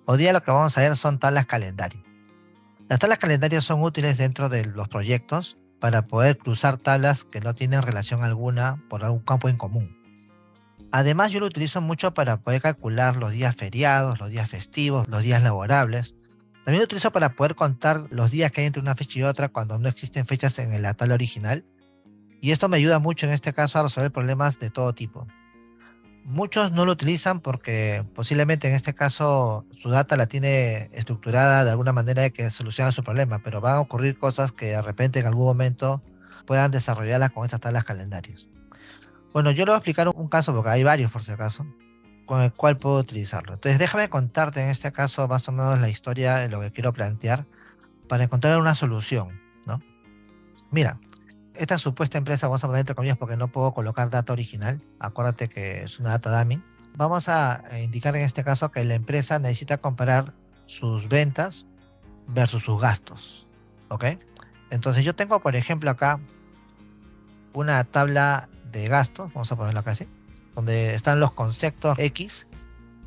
Hoy día lo que vamos a ver son tablas calendario. Las tablas calendario son útiles dentro de los proyectos para poder cruzar tablas que no tienen relación alguna por algún campo en común. Además, yo lo utilizo mucho para poder calcular los días feriados, los días festivos, los días laborables. También lo utilizo para poder contar los días que hay entre una fecha y otra cuando no existen fechas en la tabla original. Y esto me ayuda mucho en este caso a resolver problemas de todo tipo. Muchos no lo utilizan porque posiblemente en este caso su data la tiene estructurada de alguna manera de que soluciona su problema, pero van a ocurrir cosas que de repente en algún momento puedan desarrollarlas con estas tablas calendarios. Bueno, yo le voy a explicar un caso, porque hay varios por si acaso, con el cual puedo utilizarlo. Entonces déjame contarte en este caso más o menos la historia de lo que quiero plantear para encontrar una solución, ¿no? Mira, esta supuesta empresa, vamos a poner entre comillas porque no puedo colocar data original, acuérdate que es una data dummy. Vamos a indicar en este caso que la empresa necesita comparar sus ventas versus sus gastos, ¿ok? Entonces yo tengo, por ejemplo, acá una tabla de gastos, vamos a ponerlo acá así, donde están los conceptos X,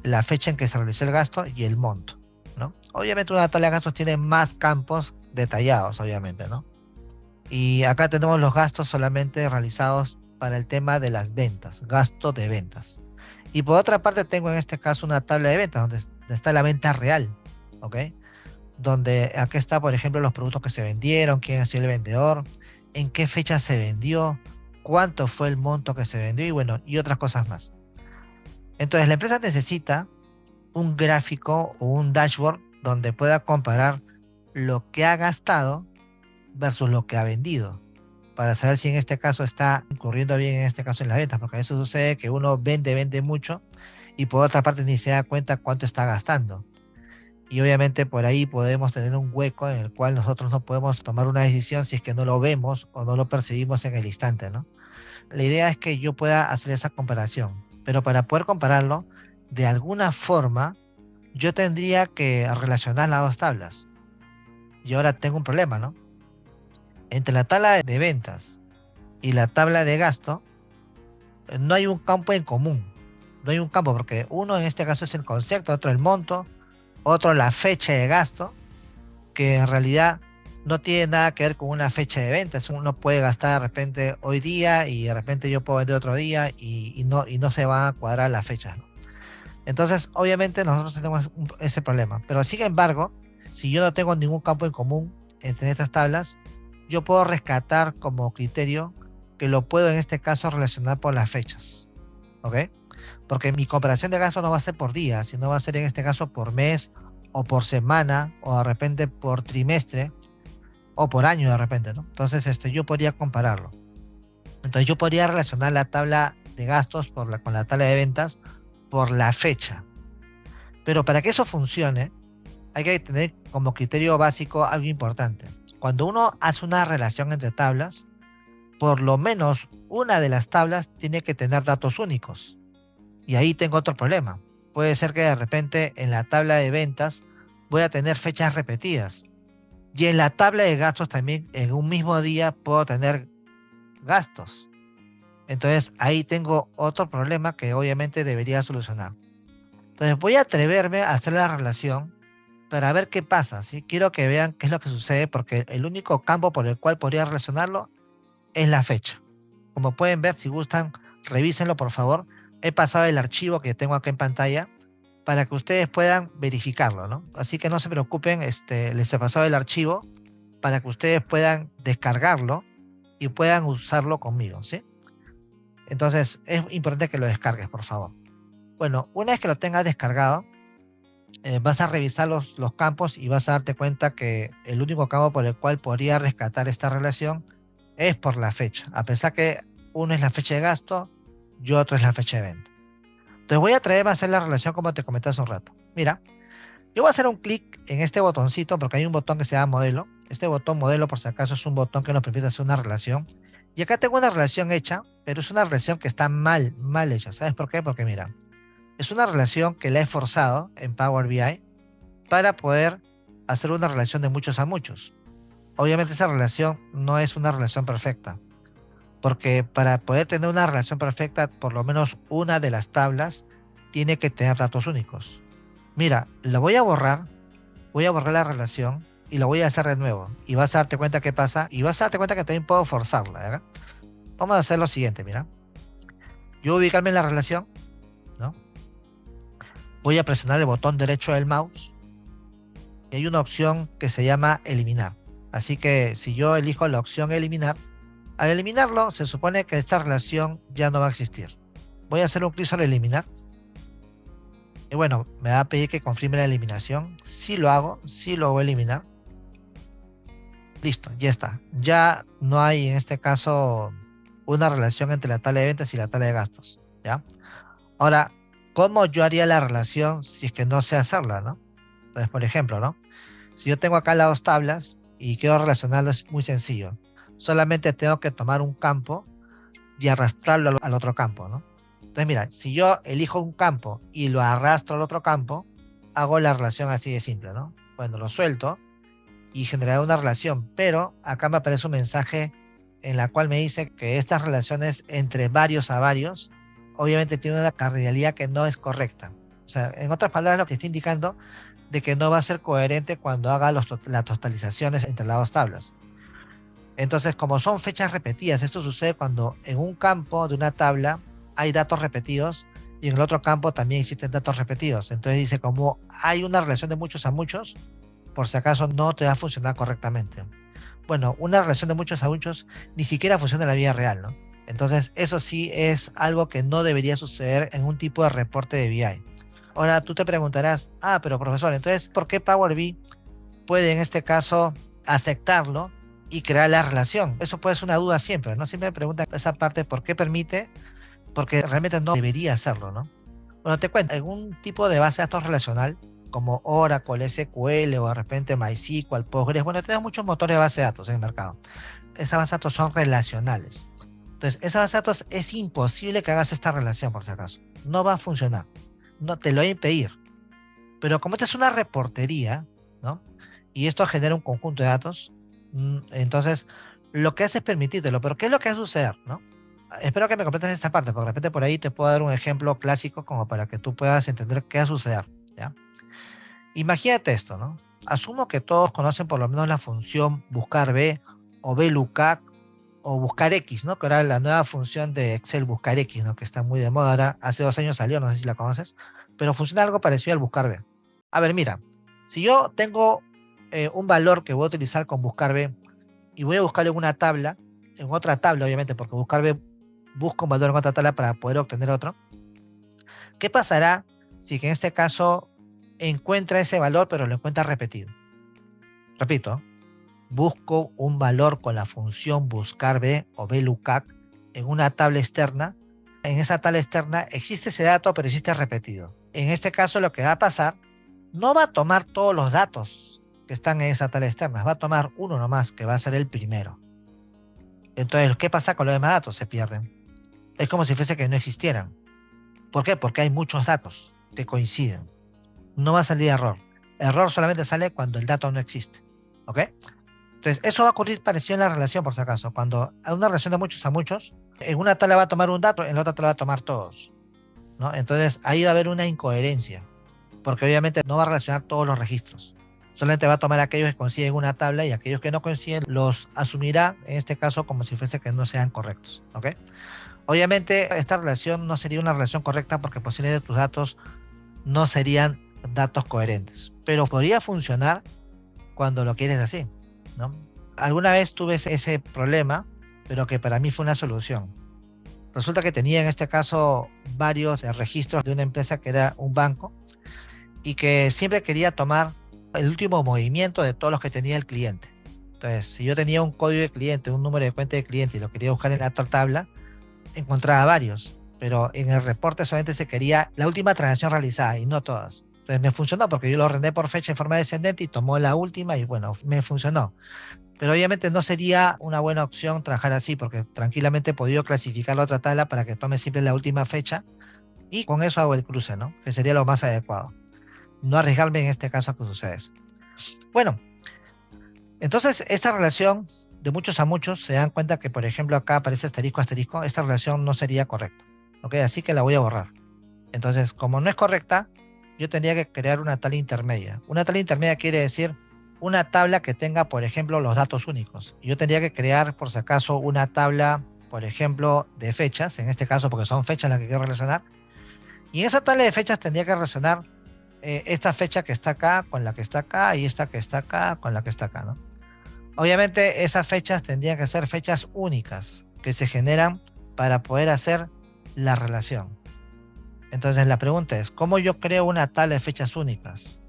la fecha en que se realizó el gasto y el monto, ¿no? Obviamente una tabla de gastos tiene más campos detallados, obviamente, ¿no? Y acá tenemos los gastos solamente realizados para el tema de las ventas, gasto de ventas. Y por otra parte tengo en este caso una tabla de ventas donde está la venta real, ¿ok? Donde aquí está, por ejemplo, los productos que se vendieron, quién ha sido el vendedor, en qué fecha se vendió, cuánto fue el monto que se vendió y bueno, y otras cosas más. Entonces la empresa necesita un gráfico o un dashboard donde pueda comparar lo que ha gastado versus lo que ha vendido, para saber si en este caso está incurriendo bien en este caso en las ventas, porque a veces sucede que uno vende mucho y por otra parte ni se da cuenta cuánto está gastando. Y obviamente por ahí podemos tener un hueco en el cual nosotros no podemos tomar una decisión si es que no lo vemos o no lo percibimos en el instante, ¿no? La idea es que yo pueda hacer esa comparación, pero para poder compararlo, de alguna forma, yo tendría que relacionar las dos tablas. Y ahora tengo un problema, ¿no? Entre la tabla de ventas y la tabla de gasto, no hay un campo en común. No hay un campo porque uno en este caso es el concepto, otro el monto, otro la fecha de gasto, que en realidad no tiene nada que ver con una fecha de ventas. Uno puede gastar de repente hoy día y de repente yo puedo vender otro día y no se van a cuadrar las fechas, ¿no? Entonces, obviamente nosotros tenemos ese problema. Pero sin embargo, si yo no tengo ningún campo en común entre estas tablas, yo puedo rescatar como criterio que lo puedo en este caso relacionar por las fechas, ¿ok? Porque mi comparación de gasto no va a ser por día, sino va a ser en este caso por mes o por semana o de repente por trimestre o por año de repente, ¿no? Entonces yo podría compararlo. Entonces yo podría relacionar la tabla de gastos con la tabla de ventas por la fecha. Pero para que eso funcione, hay que tener como criterio básico algo importante. Cuando uno hace una relación entre tablas, por lo menos una de las tablas tiene que tener datos únicos. Y ahí tengo otro problema. Puede ser que de repente en la tabla de ventas voy a tener fechas repetidas. Y en la tabla de gastos también en un mismo día puedo tener gastos. Entonces ahí tengo otro problema que obviamente debería solucionar. Entonces voy a atreverme a hacer la relación para ver qué pasa, ¿sí? Quiero que vean qué es lo que sucede porque el único campo por el cual podría relacionarlo es la fecha. Como pueden ver, si gustan, revísenlo por favor. He pasado el archivo que tengo acá en pantalla para que ustedes puedan verificarlo, ¿no? Así que no se preocupen, les he pasado el archivo para que ustedes puedan descargarlo y puedan usarlo conmigo, ¿sí? Entonces es importante que lo descargues, por favor. Bueno, una vez que lo tengas descargado, vas a revisar los campos y vas a darte cuenta que el único campo por el cual podría rescatar esta relación es por la fecha, a pesar que uno es la fecha de gasto y otro es la fecha de venta. Entonces voy a traerme a hacer la relación como te comenté hace un rato. Mira, yo voy a hacer un clic en este botoncito porque hay un botón que se llama modelo. Este botón modelo, por si acaso, es un botón que nos permite hacer una relación. Y acá tengo una relación hecha, pero es una relación que está mal hecha. ¿Sabes por qué? Porque mira, es una relación que la he forzado en Power BI para poder hacer una relación de muchos a muchos. Obviamente esa relación no es una relación perfecta, porque para poder tener una relación perfecta, por lo menos una de las tablas tiene que tener datos únicos. Mira, lo voy a borrar la relación y lo voy a hacer de nuevo. Y vas a darte cuenta qué pasa. Y vas a darte cuenta que también puedo forzarla, ¿verdad? Vamos a hacer lo siguiente, mira. Yo voy a ubicarme en la relación, ¿no? Voy a presionar el botón derecho del mouse y hay una opción que se llama eliminar. Así que si yo elijo la opción eliminar, al eliminarlo se supone que esta relación ya no va a existir. Voy a hacer un clic sobre eliminar. Y bueno, me va a pedir que confirme la eliminación. Si lo hago, si lo voy a eliminar. Listo, ya está. Ya no hay en este caso una relación entre la tabla de ventas y la tabla de gastos, ¿ya? Ahora, ¿cómo yo haría la relación si es que no sé hacerla, ¿no? Entonces, por ejemplo, ¿no? Si yo tengo acá las dos tablas y quiero relacionarlo, es muy sencillo. Solamente tengo que tomar un campo y arrastrarlo al otro campo, ¿no? Entonces, mira, si yo elijo un campo y lo arrastro al otro campo, hago la relación así de simple, ¿no? Bueno, lo suelto y generaré una relación, pero acá me aparece un mensaje en la cual me dice que estas relaciones entre varios a varios, obviamente tiene una cardinalidad que no es correcta. O sea, en otras palabras, lo que está indicando de que no va a ser coherente cuando haga las totalizaciones entre las dos tablas. Entonces, como son fechas repetidas, esto sucede cuando en un campo de una tabla hay datos repetidos y en el otro campo también existen datos repetidos. Entonces dice, como hay una relación de muchos a muchos, por si acaso no te va a funcionar correctamente. Bueno, una relación de muchos a muchos ni siquiera funciona en la vida real, ¿no? Entonces, eso sí es algo que no debería suceder en un tipo de reporte de BI. Ahora tú te preguntarás, pero profesor, entonces, ¿por qué Power BI puede en este caso aceptarlo y crear la relación? Eso puede ser una duda siempre, ¿no? Siempre me preguntan esa parte, ¿por qué permite? Porque realmente no debería hacerlo, ¿no? Bueno, te cuento, en un tipo de base de datos relacional, como Oracle, SQL o de repente MySQL, Postgres, bueno, tenemos muchos motores de base de datos en el mercado. Esas bases de datos son relacionales. Entonces, esa base de datos es imposible que hagas esta relación, por si acaso. No va a funcionar. No te lo voy a impedir. Pero como esta es una reportería, ¿no? Y esto genera un conjunto de datos, entonces lo que hace es permitírtelo. Pero ¿qué es lo que va a suceder, no? Espero que me completes esta parte, porque de repente por ahí te puedo dar un ejemplo clásico como para que tú puedas entender qué va a suceder, ¿ya? Imagínate esto, ¿no? Asumo que todos conocen por lo menos la función buscar B o VLOOKUP o buscar X, ¿no? Que era la nueva función de Excel buscar X, ¿no? Que está muy de moda ahora. Hace 2 años salió, no sé si la conoces, pero funciona algo parecido al buscar B. A ver, mira, si yo tengo un valor que voy a utilizar con buscar B y voy a buscarlo en otra tabla obviamente, porque buscar B busca un valor en otra tabla para poder obtener otro, ¿qué pasará si que en este caso encuentra ese valor pero lo encuentra repetido? Repito, busco un valor con la función buscar B o VLOOKUP en una tabla externa. En esa tabla externa existe ese dato, pero existe repetido. En este caso lo que va a pasar, no va a tomar todos los datos que están en esa tabla externa, va a tomar uno nomás, que va a ser el primero. Entonces, ¿qué pasa con los demás datos? Se pierden. Es como si fuese que no existieran. ¿Por qué? Porque hay muchos datos que coinciden. No va a salir error. Error solamente sale cuando el dato no existe. ¿Ok? Entonces, eso va a ocurrir parecido en la relación, por si acaso. Cuando hay una relación de muchos a muchos, en una tabla va a tomar un dato, en la otra tabla va a tomar todos, ¿no? Entonces, ahí va a haber una incoherencia, porque obviamente no va a relacionar todos los registros. Solamente va a tomar aquellos que coinciden en una tabla y aquellos que no coinciden los asumirá, en este caso, como si fuese que no sean correctos, ¿ok? Obviamente, esta relación no sería una relación correcta porque posiblemente tus datos no serían datos coherentes, pero podría funcionar cuando lo quieres así, ¿no? Alguna vez tuve ese problema, pero que para mí fue una solución. Resulta que tenía en este caso varios registros de una empresa que era un banco y que siempre quería tomar el último movimiento de todos los que tenía el cliente. Entonces, si yo tenía un código de cliente, un número de cuenta de cliente y lo quería buscar en la otra tabla, encontraba varios, pero en el reporte solamente se quería la última transacción realizada y no todas. Entonces me funcionó porque yo lo ordené por fecha en forma descendente y tomó la última y bueno, me funcionó. Pero obviamente no sería una buena opción trabajar así porque tranquilamente he podido clasificar la otra tabla para que tome siempre la última fecha y con eso hago el cruce, ¿no? Que sería lo más adecuado. No arriesgarme en este caso a que suceda eso. Bueno, entonces esta relación de muchos a muchos se dan cuenta que, por ejemplo, acá aparece asterisco, asterisco, esta relación no sería correcta. ¿Ok? Así que la voy a borrar. Entonces, como no es correcta, yo tendría que crear una tabla intermedia. Una tabla intermedia quiere decir una tabla que tenga, por ejemplo, los datos únicos. Yo tendría que crear, por si acaso, una tabla, por ejemplo, de fechas, en este caso porque son fechas las que quiero relacionar. Y en esa tabla de fechas tendría que relacionar esta fecha que está acá con la que está acá y esta que está acá con la que está acá, ¿no? Obviamente esas fechas tendrían que ser fechas únicas que se generan para poder hacer la relación. Entonces la pregunta es, ¿cómo yo creo una tabla de fechas únicas?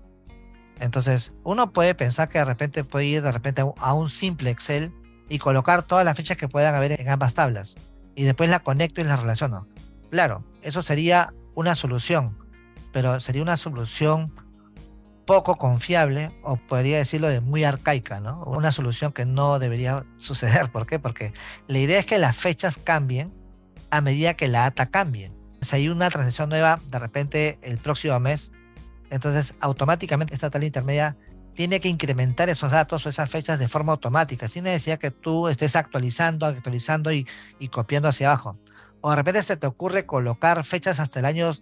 Entonces uno puede pensar que de repente puede ir de repente a un simple Excel y colocar todas las fechas que puedan haber en ambas tablas y después la conecto y la relaciono. Claro, eso sería una solución, pero sería una solución poco confiable, o podría decirlo de muy arcaica, ¿no? Una solución que no debería suceder. ¿Por qué? Porque la idea es que las fechas cambien a medida que la data cambie. Si hay una transacción nueva de repente el próximo mes, entonces automáticamente esta tabla intermedia tiene que incrementar esos datos o esas fechas de forma automática, sin necesidad que tú estés actualizando y copiando hacia abajo. O de repente se te ocurre colocar fechas hasta el año,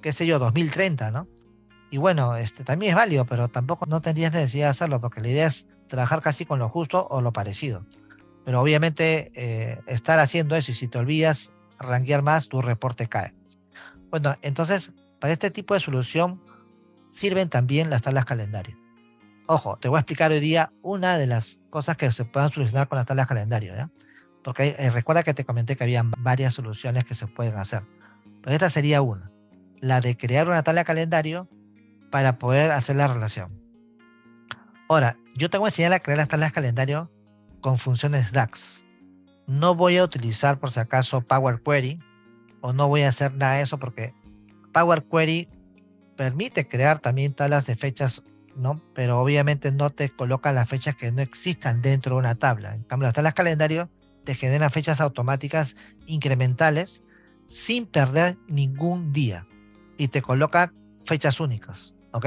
qué sé yo, 2030, ¿no? Y bueno, también es válido, pero tampoco no tendrías necesidad de hacerlo, porque la idea es trabajar casi con lo justo o lo parecido. Pero obviamente estar haciendo eso, y si te olvidas rankear más, tu reporte cae. Bueno, entonces, para este tipo de solución sirven también las tablas calendario. Ojo, te voy a explicar hoy día una de las cosas que se puedan solucionar con las tablas calendario, ¿ya? Porque recuerda que te comenté que había varias soluciones que se pueden hacer. Pero esta sería una, la de crear una tabla calendario para poder hacer la relación. Ahora, yo te voy a enseñar a crear las tablas calendario con funciones DAX. No voy a utilizar por si acaso Power Query, o no voy a hacer nada de eso, porque Power Query permite crear también tablas de fechas, ¿no? Pero obviamente no te coloca las fechas que no existan dentro de una tabla. En cambio, las tablas calendario te generan fechas automáticas incrementales sin perder ningún día y te coloca fechas únicas, ¿ok?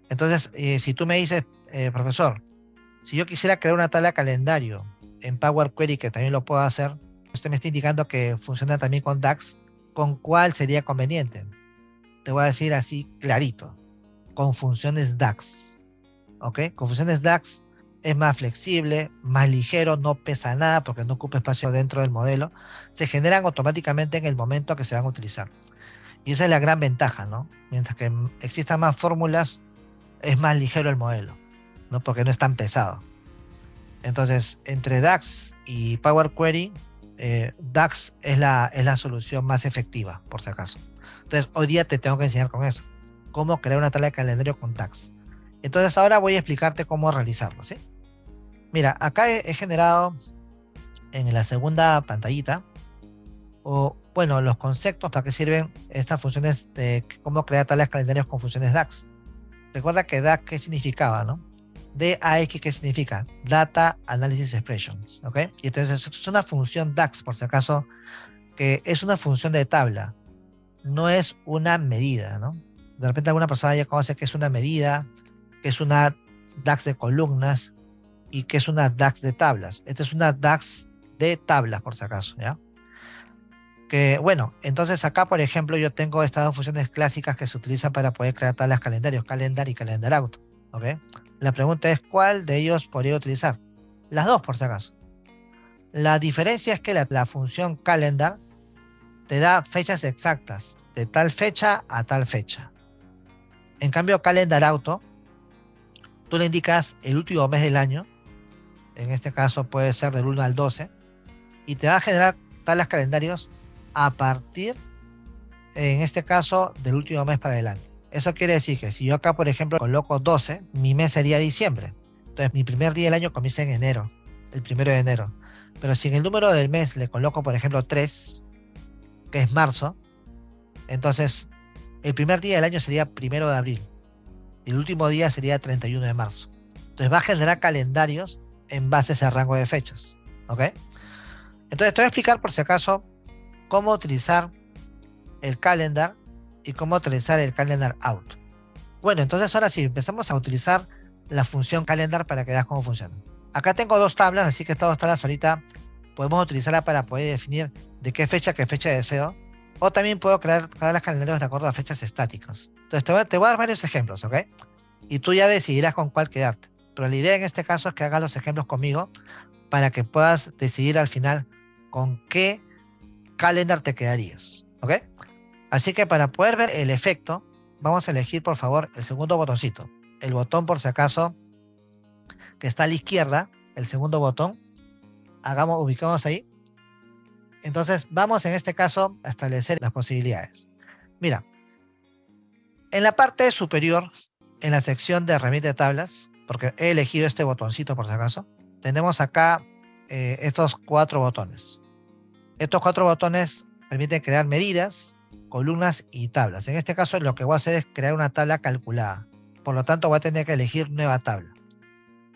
Entonces, si tú me dices, profesor, si yo quisiera crear una tabla calendario en Power Query, que también lo puedo hacer, usted me está indicando que funciona también con DAX, ¿con cuál sería conveniente? Te voy a decir así clarito, con funciones DAX, ¿ok? Con funciones DAX es más flexible, más ligero, no pesa nada porque no ocupa espacio dentro del modelo, se generan automáticamente en el momento que se van a utilizar. Y esa es la gran ventaja, ¿no? Mientras que existan más fórmulas, es más ligero el modelo, ¿no? Porque no es tan pesado. Entonces, entre DAX y Power Query, DAX es la solución más efectiva, por si acaso. Entonces, hoy día te tengo que enseñar con eso, cómo crear una tabla de calendario con DAX. Entonces, ahora voy a explicarte cómo realizarlo, ¿sí? Mira, acá he generado en la segunda pantallita, o bueno, los conceptos para qué sirven estas funciones de cómo crear tablas de calendarios con funciones DAX. Recuerda que DAX, ¿qué significaba, no? DAX, ¿qué significa? Data Analysis Expressions, ¿ok? Y entonces es una función DAX, por si acaso, que es una función de tabla, no es una medida, ¿no? De repente alguna persona ya conoce que es una medida, que es una DAX de columnas y que es una DAX de tablas. Esta es una DAX de tablas, por si acaso, ¿ya? Que bueno, entonces acá, por ejemplo, yo tengo estas dos funciones clásicas que se utilizan para poder crear tablas calendarios, calendar y calendar out, ¿ok? La pregunta es, ¿cuál de ellos podría utilizar? Las dos, por si acaso. La diferencia es que la función calendar te da fechas exactas, de tal fecha a tal fecha. En cambio, calendar auto, tú le indicas el último mes del año, en este caso puede ser del 1 al 12, y te va a generar tablas calendarios a partir, en este caso, del último mes para adelante. Eso quiere decir que si yo acá, por ejemplo, coloco 12, mi mes sería diciembre. Entonces, mi primer día del año comienza en enero, el 1 de enero. Pero si en el número del mes le coloco, por ejemplo, 3, que es marzo, entonces el primer día del año sería 1 de abril. Y el último día sería 31 de marzo. Entonces va a generar calendarios en base a ese rango de fechas, ¿ok? Entonces te voy a explicar por si acaso cómo utilizar el calendar y cómo utilizar el calendar out. Bueno, entonces ahora sí, empezamos a utilizar la función calendar para que veas cómo funciona. Acá tengo dos tablas, así que estas dos tablas ahorita podemos utilizarla para poder definir de qué fecha deseo. O también puedo crear tablas calendarios de acuerdo a fechas estáticas. Entonces te voy a dar varios ejemplos, ¿ok? Y tú ya decidirás con cuál quedarte. Pero la idea en este caso es que hagas los ejemplos conmigo para que puedas decidir al final con qué calendar te quedarías, ¿ok? Así que para poder ver el efecto, vamos a elegir por favor el segundo botoncito. El botón por si acaso que está a la izquierda, el segundo botón, ubicamos ahí. Entonces vamos en este caso a establecer las posibilidades. Mira, en la parte superior, en la sección de herramienta de tablas, porque he elegido este botoncito por si acaso, tenemos acá estos 4 botones. Estos 4 botones permiten crear medidas, columnas y tablas. En este caso lo que voy a hacer es crear una tabla calculada. Por lo tanto voy a tener que elegir nueva tabla.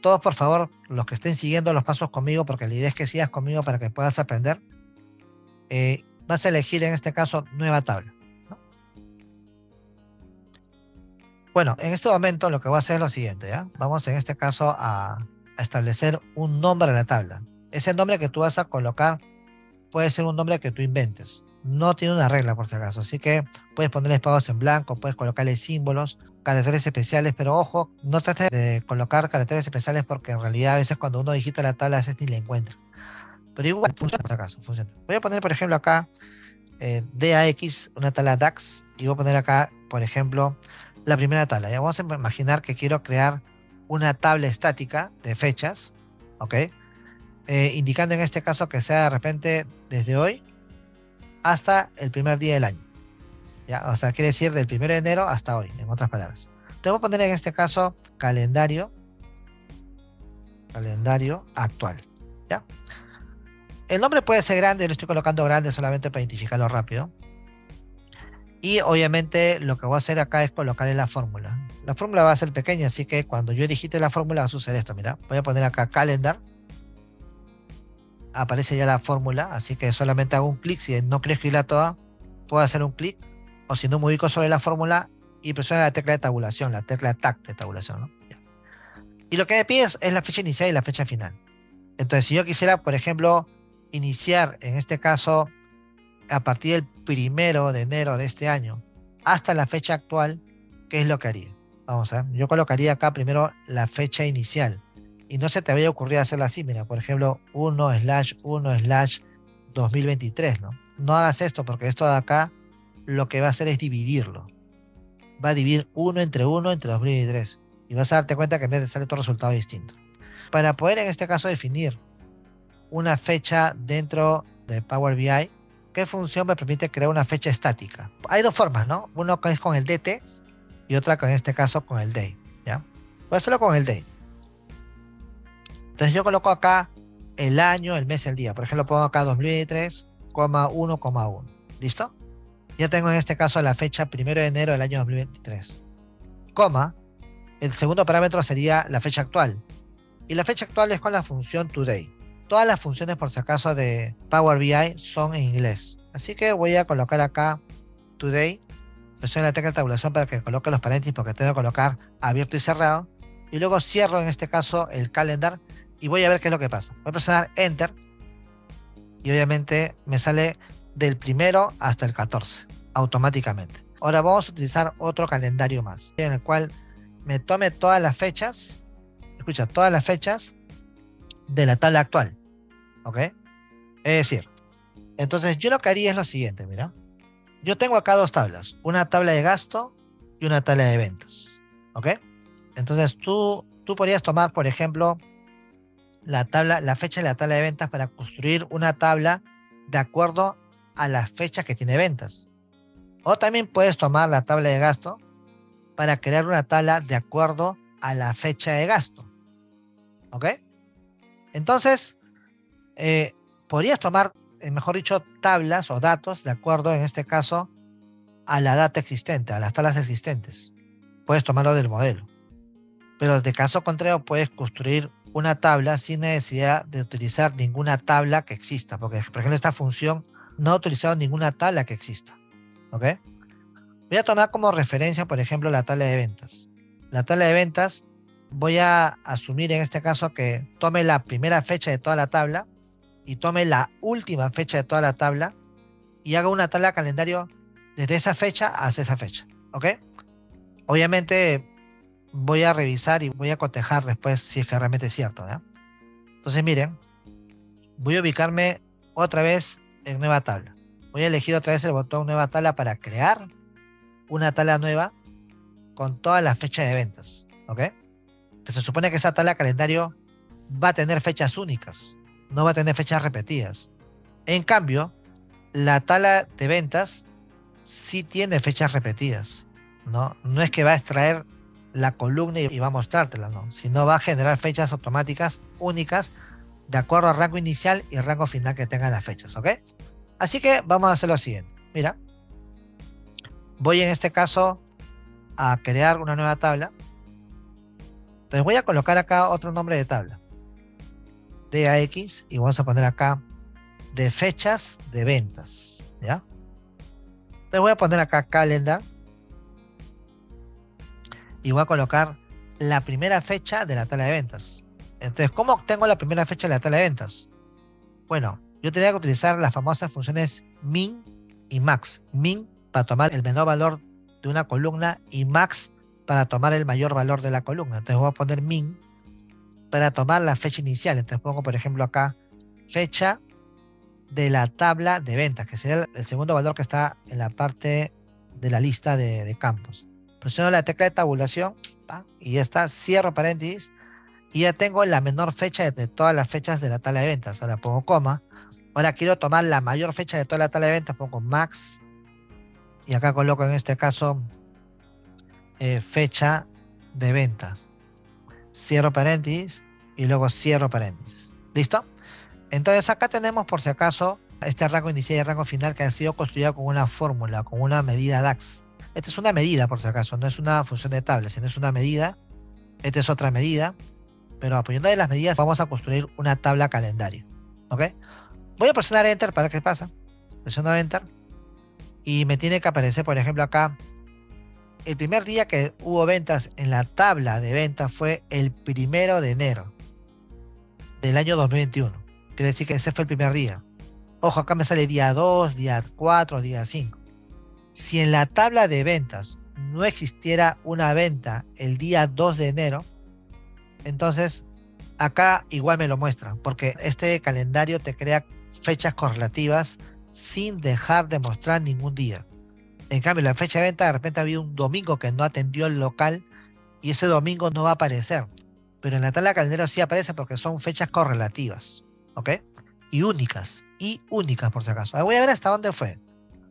Todos por favor, los que estén siguiendo los pasos conmigo, porque la idea es que sigas conmigo para que puedas aprender, vas a elegir en este caso nueva tabla, ¿no? Bueno, en este momento lo que voy a hacer es lo siguiente, ¿ya? Vamos en este caso a establecer un nombre a la tabla. Ese nombre que tú vas a colocar puede ser un nombre que tú inventes. No tiene una regla por si acaso, así que puedes ponerle espacios en blanco, puedes colocarle símbolos, caracteres especiales, pero ojo, no trates de colocar caracteres especiales porque en realidad a veces cuando uno digita la tabla a veces ni la encuentra. Pero igual funciona por si acaso, funciona. Voy a poner por ejemplo acá DAX, una tabla DAX, y voy a poner acá, por ejemplo, la primera tabla. Ya vamos a imaginar que quiero crear una tabla estática de fechas, ¿ok? Indicando en este caso que sea de repente desde hoy hasta el primer día del año. ¿Ya? O sea, quiere decir del 1 de enero hasta hoy, en otras palabras. Te voy a poner en este caso calendario actual. ¿Ya? El nombre puede ser grande, yo lo estoy colocando grande solamente para identificarlo rápido. Y obviamente lo que voy a hacer acá es colocarle la fórmula. La fórmula va a ser pequeña, así que cuando yo digite la fórmula va a suceder esto. Mira, voy a poner acá calendar. Aparece ya la fórmula, así que solamente hago un clic. Si no quiero escribirla toda, puedo hacer un clic. O si no, me ubico sobre la fórmula y presiono la tecla de tabulación, la tecla TAC de tabulación, ¿no? Ya. Y lo que me pide es la fecha inicial y la fecha final. Entonces, si yo quisiera, por ejemplo, iniciar, en este caso, a partir del 1 de enero de este año hasta la fecha actual, ¿qué es lo que haría? Vamos a ver, yo colocaría acá primero la fecha inicial. Y no se te había ocurrido hacerla así, mira, por ejemplo, 1/1/2023, ¿no? No hagas esto porque esto de acá lo que va a hacer es dividirlo. Va a dividir 1 entre 2023. Y vas a darte cuenta que en vez de sale otro resultado distinto. Para poder en este caso definir una fecha dentro de Power BI, ¿qué función me permite crear una fecha estática? Hay dos formas, ¿no? Uno es con el DT y otra en este caso con el DAY, ¿ya? Voy a hacerlo con el DAY. Entonces yo coloco acá el año, el mes, el día. Por ejemplo, pongo acá 2023, 1,1. ¿Listo? Ya tengo en este caso la fecha 1 de enero del año 2023. Coma, el segundo parámetro sería la fecha actual. Y la fecha actual es con la función today. Todas las funciones por si acaso de Power BI son en inglés. Así que voy a colocar acá today. Presiono la tecla de tabulación para que coloque los paréntesis porque tengo que colocar abierto y cerrado. Y luego cierro en este caso el calendar y voy a ver qué es lo que pasa. Voy a presionar enter y obviamente me sale del 1 hasta el 14 automáticamente. Ahora vamos a utilizar otro calendario más en el cual me tome todas las fechas, escucha, todas las fechas de la tabla actual, ¿ok? Es decir, entonces yo lo que haría es lo siguiente, mira. Yo tengo acá dos tablas, una tabla de gasto y una tabla de ventas, ¿ok? Entonces tú podrías tomar, por ejemplo, la fecha de la tabla de ventas para construir una tabla de acuerdo a la fecha que tiene ventas. O también puedes tomar la tabla de gasto para crear una tabla de acuerdo a la fecha de gasto, ¿ok? Entonces, podrías tomar, mejor dicho, tablas o datos de acuerdo, en este caso, a la data existente, a las tablas existentes. Puedes tomarlo del modelo. Pero de caso contrario, puedes construir una tabla sin necesidad de utilizar ninguna tabla que exista. Porque, por ejemplo, esta función no ha utilizado ninguna tabla que exista. ¿Ok? Voy a tomar como referencia, por ejemplo, la tabla de ventas. La tabla de ventas, voy a asumir en este caso que tome la primera fecha de toda la tabla y tome la última fecha de toda la tabla y hago una tabla de calendario desde esa fecha hasta esa fecha. ¿Ok? Obviamente voy a revisar y voy a cotejar después si es que realmente es cierto, ¿ya? Entonces miren, voy a ubicarme otra vez en nueva tabla. Voy a elegir otra vez el botón nueva tabla para crear una tabla nueva con todas las fechas de ventas. ¿Ok? Pues se supone que esa tabla de calendario va a tener fechas únicas, no va a tener fechas repetidas. En cambio, la tabla de ventas sí tiene fechas repetidas, ¿no? No es que va a extraer la columna y va a mostrártela, ¿no? Sino va a generar fechas automáticas únicas de acuerdo al rango inicial y rango final que tengan las fechas, ¿ok? Así que vamos a hacer lo siguiente. Mira, voy en este caso a crear una nueva tabla. Entonces voy a colocar acá otro nombre de tabla. DAX y vamos a poner acá de fechas de ventas, ¿ya? Entonces voy a poner acá calendar y voy a colocar la primera fecha de la tabla de ventas. Entonces, ¿cómo obtengo la primera fecha de la tabla de ventas? Bueno, yo tendría que utilizar las famosas funciones min y max. Min para tomar el menor valor de una columna y max para tomar el mayor valor de la columna. Entonces voy a poner min para tomar la fecha inicial. Entonces pongo, por ejemplo, acá fecha de la tabla de ventas, que sería el segundo valor que está en la parte de la lista de campos. Presiono la tecla de tabulación, ¿tá? Y ya está, cierro paréntesis y ya tengo la menor fecha de todas las fechas de la tabla de ventas. Ahora pongo coma. Ahora quiero tomar la mayor fecha de toda la tabla de ventas, pongo max y acá coloco en este caso fecha de venta. Cierro paréntesis y luego cierro paréntesis. ¿Listo? Entonces acá tenemos por si acaso este rango inicial y rango final que ha sido construido con una fórmula, con una medida DAX. Esta es una medida por si acaso, no es una función de tabla, sino es una medida. Esta es otra medida, pero apoyando de las medidas vamos a construir una tabla calendario. ¿Ok? Voy a presionar Enter para ver qué pasa. Presiono Enter y me tiene que aparecer, por ejemplo, acá el primer día que hubo ventas en la tabla de ventas fue el 1 de enero del año 2021. Quiere decir que ese fue el primer día. Ojo, acá me sale día 2, día 4, día 5. Si en la tabla de ventas no existiera una venta el día 2 de enero, entonces acá igual me lo muestra, porque este calendario te crea fechas correlativas sin dejar de mostrar ningún día. En cambio, la fecha de venta, de repente ha habido un domingo que no atendió el local y ese domingo no va a aparecer. Pero en la tabla de calendario sí aparece porque son fechas correlativas. ¿Ok? Y únicas por si acaso. Ahora voy a ver hasta dónde fue.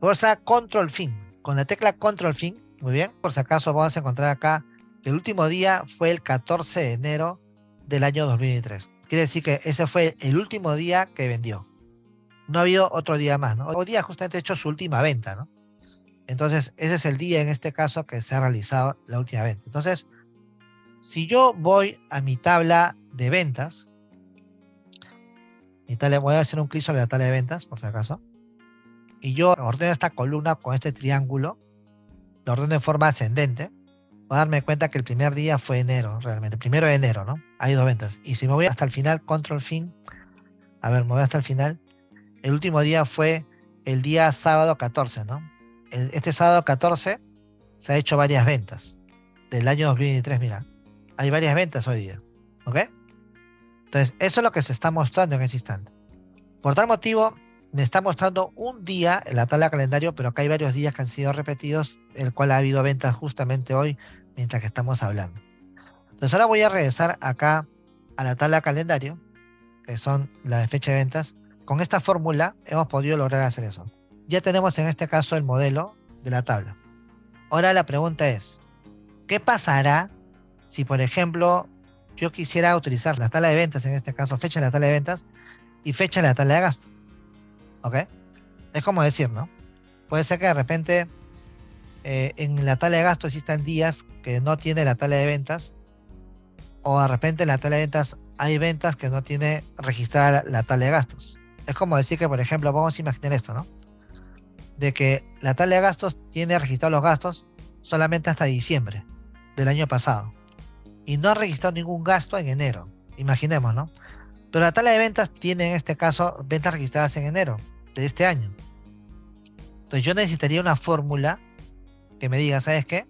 Voy a usar control fin. Con la tecla control fin, muy bien, por si acaso vamos a encontrar acá que el último día fue el 14 de enero del año 2023. Quiere decir que ese fue el último día que vendió. No ha habido otro día más, ¿no? Hoy día justamente ha hecho su última venta, ¿no? Entonces, ese es el día en este caso que se ha realizado la última venta. Entonces, si yo voy a mi tabla de ventas, voy a hacer un clic sobre la tabla de ventas, por si acaso, y yo ordeno esta columna con este triángulo, lo ordeno en forma ascendente, voy a darme cuenta que el primer día fue enero, realmente, el 1 de enero, ¿no? Hay dos ventas. Y si me voy hasta el final, control fin, a ver, me voy hasta el final, el último día fue el día sábado 14, ¿no? Este sábado 14 se ha hecho varias ventas del año 2023, mira, hay varias ventas hoy día, ¿ok? Entonces, eso es lo que se está mostrando en ese instante. Por tal motivo, me está mostrando un día en la tabla de calendario, pero acá hay varios días que han sido repetidos, el cual ha habido ventas justamente hoy, mientras que estamos hablando. Entonces, ahora voy a regresar acá a la tabla de calendario, que son las fechas de ventas. Con esta fórmula hemos podido lograr hacer eso. Ya tenemos en este caso el modelo de la tabla. Ahora la pregunta es, ¿qué pasará si, por ejemplo, yo quisiera utilizar la tabla de ventas, en este caso fecha de la tabla de ventas y fecha de la tabla de gasto? ¿Ok? Es como decir, ¿no? Puede ser que de repente en la tabla de gasto existan días que no tiene la tabla de ventas, o de repente en la tabla de ventas hay ventas que no tiene registrada la tabla de gastos. Es como decir que, por ejemplo, vamos a imaginar esto, ¿no? De que la tabla de gastos tiene registrados los gastos solamente hasta diciembre del año pasado y no ha registrado ningún gasto en enero, imaginemos, ¿no? Pero la tabla de ventas tiene en este caso ventas registradas en enero de este año. Entonces yo necesitaría una fórmula que me diga, ¿sabes qué?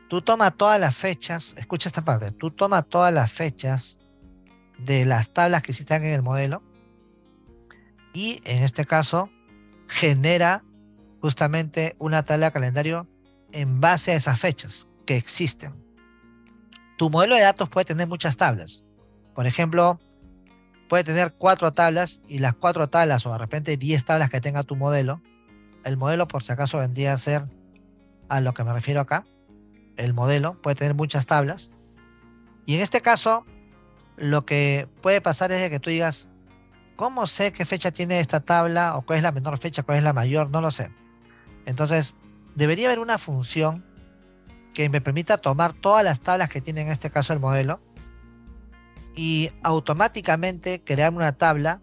Tú toma todas las fechas, escucha esta parte, tú toma todas las fechas de las tablas que existan en el modelo y en este caso genera justamente una tabla de calendario en base a esas fechas que existen. Tu modelo de datos puede tener muchas tablas. Por ejemplo, puede tener 4 tablas y las 4 tablas o de repente 10 tablas que tenga tu modelo. El modelo, por si acaso, vendría a ser a lo que me refiero acá. El modelo puede tener muchas tablas. Y en este caso, lo que puede pasar es de que tú digas, ¿cómo sé qué fecha tiene esta tabla? ¿O cuál es la menor fecha? ¿Cuál es la mayor? No lo sé. Entonces, debería haber una función que me permita tomar todas las tablas que tiene en este caso el modelo y automáticamente crear una tabla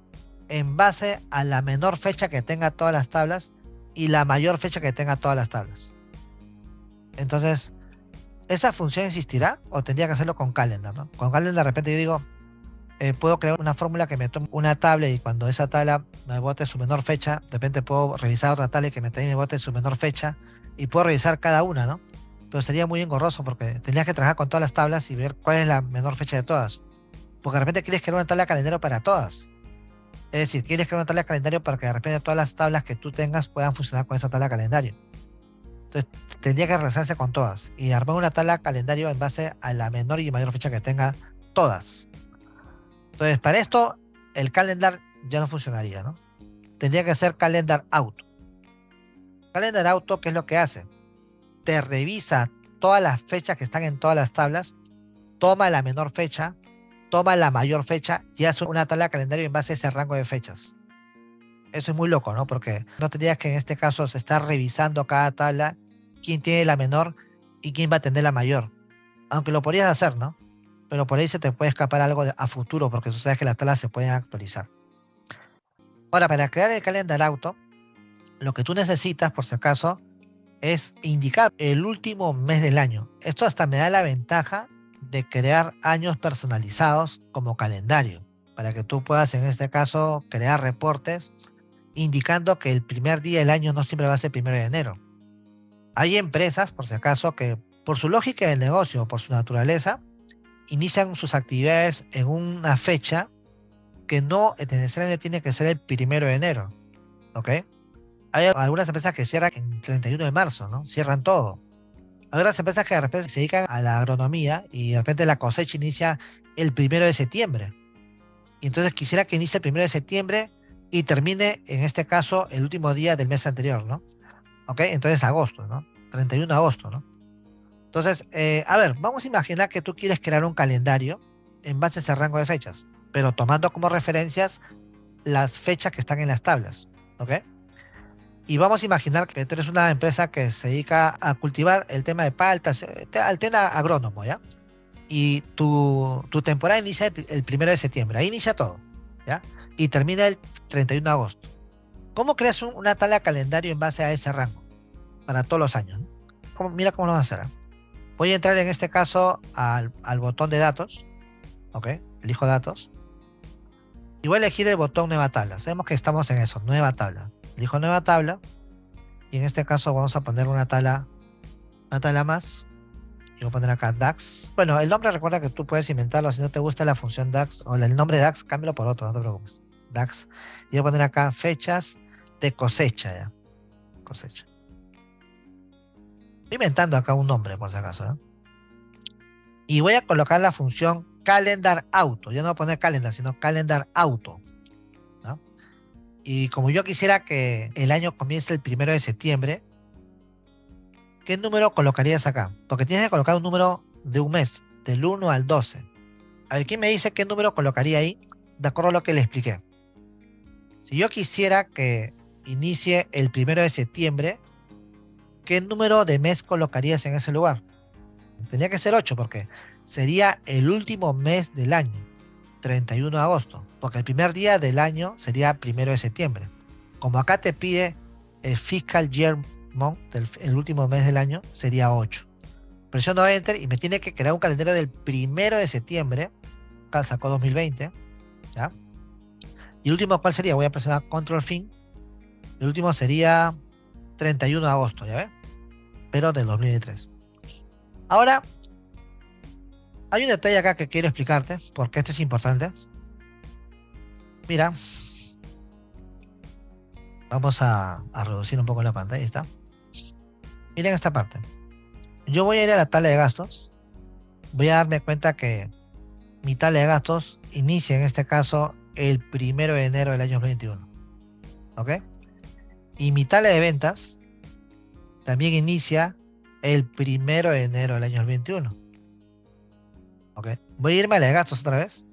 en base a la menor fecha que tenga todas las tablas y la mayor fecha que tenga todas las tablas. Entonces, ¿esa función existirá o tendría que hacerlo con Calendar, ¿no? Con Calendar de repente yo digo, puedo crear una fórmula que me tome una tabla y cuando esa tabla me bote su menor fecha, de repente puedo revisar otra tabla y que también me bote su menor fecha y puedo revisar cada una, ¿no? Pero sería muy engorroso porque tendrías que trabajar con todas las tablas y ver cuál es la menor fecha de todas. Porque de repente quieres crear una tabla de calendario para todas. Es decir, quieres crear una tabla de calendario para que de repente todas las tablas que tú tengas puedan funcionar con esa tabla de calendario. Entonces tendría que relacionarse con todas y armar una tabla de calendario en base a la menor y mayor fecha que tenga todas. Entonces para esto el calendar ya no funcionaría, ¿no? Tendría que ser calendar auto. Calendar auto, ¿qué es lo que hace? Te revisa todas las fechas que están en todas las tablas, toma la menor fecha, toma la mayor fecha y hace una tabla de calendario en base a ese rango de fechas. Eso es muy loco, ¿no? Porque no tendrías que en este caso se estar revisando cada tabla quién tiene la menor y quién va a tener la mayor. Aunque lo podrías hacer, ¿no? Pero por ahí se te puede escapar algo a futuro porque tú sabes que las tablas se pueden actualizar. Ahora, para crear el calendar auto, lo que tú necesitas, por si acaso, es indicar el último mes del año. Esto hasta me da la ventaja de crear años personalizados como calendario, para que tú puedas en este caso crear reportes indicando que el primer día del año no siempre va a ser el 1 de enero. Hay empresas, por si acaso, que por su lógica de negocio, por su naturaleza, inician sus actividades en una fecha que no necesariamente tiene que ser el 1 de enero. ¿Ok? Hay algunas empresas que cierran en 31 de marzo, ¿no? Cierran todo. Hay otras empresas que de repente se dedican a la agronomía y de repente la cosecha inicia el 1 de septiembre. Y entonces quisiera que inicie el 1 de septiembre y termine, en este caso, el último día del mes anterior, ¿no? ¿Ok? Entonces agosto, ¿no? 31 de agosto, ¿no? Entonces, a ver, vamos a imaginar que tú quieres crear un calendario en base a ese rango de fechas, pero tomando como referencias las fechas que están en las tablas, ¿ok? Y vamos a imaginar que tú eres una empresa que se dedica a cultivar el tema de paltas, al tema agrónomo, ¿ya? Y tu temporada inicia el 1 de septiembre, ahí inicia todo, ¿ya? Y termina el 31 de agosto. ¿Cómo creas una tabla de calendario en base a ese rango para todos los años, ¿no? Mira cómo lo vamos a hacer, ¿eh? Voy a entrar en este caso al botón de datos, ¿ok? Elijo datos. Y voy a elegir el botón nueva tabla. Sabemos que estamos en eso, nueva tabla. Elijo nueva tabla. Y en este caso vamos a poner una tabla más. Y voy a poner acá DAX. Bueno, el nombre recuerda que tú puedes inventarlo. Si no te gusta la función DAX o el nombre DAX, cámbialo por otro, no te preocupes. DAX. Y voy a poner acá fechas de cosecha, ya. Cosecha. Estoy inventando acá un nombre por si acaso, ¿eh? Y voy a colocar la función calendar auto. Ya no voy a poner calendar, sino calendar auto, ¿no? Y como yo quisiera que el año comience el 1 de septiembre, ¿qué número colocarías acá? Porque tienes que colocar un número de un mes, del 1 al 12. A ver, ¿quién me dice qué número colocaría ahí? De acuerdo a lo que le expliqué. Si yo quisiera que inicie el 1 de septiembre, ¿qué número de mes colocarías en ese lugar? Tenía que ser 8 porque sería el último mes del año, 31 de agosto, porque el primer día del año sería 1 de septiembre. Como acá te pide el fiscal year month, el último mes del año, sería 8. Presiono Enter y me tiene que crear un calendario del 1 de septiembre. Acá sacó 2020, ¿ya? Y el último, ¿cuál sería? Voy a presionar Control Fin El último sería 31 de agosto, ¿ya ves? Pero del 2023. Ahora, hay un detalle acá que quiero explicarte, porque esto es importante. Mira, vamos a reducir un poco la pantalla, ahí está. Miren esta parte. Yo voy a ir a la tabla de gastos. Voy a darme cuenta que mi tabla de gastos inicia en este caso el 1 de enero del año 2021. ¿Ok? Y mi tabla de ventas también inicia el 1 de enero del año 2021. ¿Ok? Voy a irme a la de gastos otra vez.